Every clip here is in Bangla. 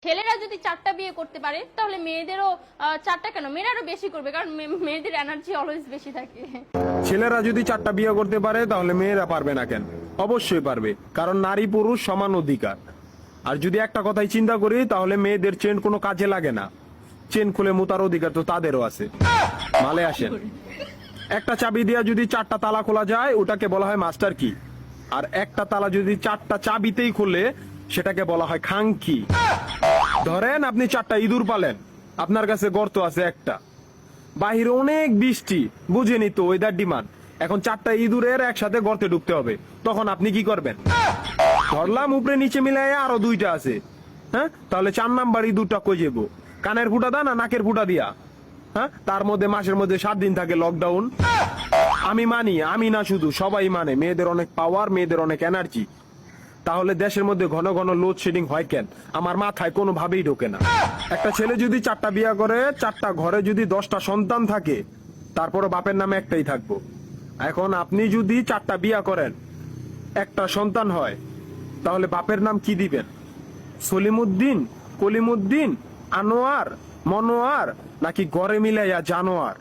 ছেলেরা যদি 4টা বিয়ে করতে পারে তাহলে মেয়েদেরও 4টা কেন, মেয়েরা আরো বেশি করবে, কারণ মেয়েদের এনার্জি অলওয়েজ বেশি থাকে। ছেলেরা যদি 4টা বিয়ে করতে পারে তাহলে মেয়েরা পারবে না কেন? অবশ্যই পারবে, কারণ নারী পুরুষ সমান অধিকার। আর যদি একটা কথাই চিন্তা করি তাহলে মেয়েদের চেন কোনো কাজে লাগে না, চেন খুলে মুতার অধিকার তো তাদেরও আছে। মালে আসেন, একটা চাবি দিয়া যদি 4টা তালা খোলা যায় ওটাকে বলা হয় মাস্টার কি, আর একটা তালা যদি 4টা চাবিতেই খুলে সেটাকে বলা হয় খাঙ্কি। ধরেন আপনি 4টা ইঁদুর পালেন, আপনার কাছে গর্ত আছে একটা, বাহিরে অনেক বৃষ্টি, বুঝেনি তো ওয়েদার ডিমান্ড, এখন 4টা ইঁদুরের একসাথে গর্তে ঢুকতে হবে, তখন আপনি কি করবেন? ধরলাম উপরে নিচে মিলাই আরো 2টা আছে, হ্যাঁ, তাহলে 4 নাম্বার ইঁদুরটা কই যাবো? কানের ফুটা দা না নাকের ফুটা দিয়া? হ্যাঁ, তার মধ্যে মাসের মধ্যে 7 দিন থাকে লকডাউন। আমি মানি, আমি না শুধু সবাই মানে মেয়েদের অনেক পাওয়ার, মেয়েদের অনেক এনার্জি। তাহলে দেশের মধ্যে ঘন ঘন লোডশেডিং হয় কেন? আমার মাথায় কোনোভাবেই ঢোকে না। একটা ছেলে যদি 4টা বিয়ে করে, 4টা ঘরে যদি 10টা সন্তান থাকে, তারপরে বাপের নামে একটাই থাকবো। এখন আপনি যদি 4টা বিয়ে করেন, একটা সন্তান হয়, তাহলে বাপের নাম কি দিবেন? সলিমুদ্দিন, কলিমুদ্দিন, আনোয়ার, মনোয়ার, নাকি গড়ে মিলাইয়া জানোয়ার?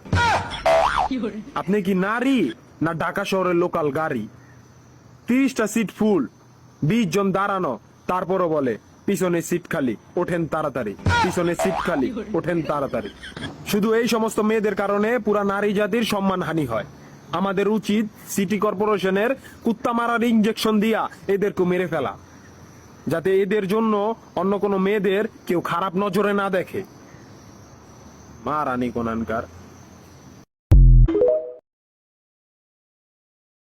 আপনি কি নারী না ঢাকা শহরের লোকাল গাড়ি? 30টা সিট ফুল, 20 জন দাঁড়ানো, তারপরও বলে পিছনে সিট খালি, ওঠেন তাড়াতাড়ি, পিছনে সিট খালি, ওঠেন তাড়াতাড়ি। শুধু এই সমস্ত মেয়েদের কারণে পুরা নারী জাতির সম্মানহানি হয়। আমাদের উচিত সিটি কর্পোরেশনের কুত্তা মারার ইঞ্জেকশন দিয়া এদেরকে মেরে ফেলা, যাতে এদের জন্য অন্য কোনো মেয়েদের কেউ খারাপ নজরে না দেখে। মারানি কোনানকার।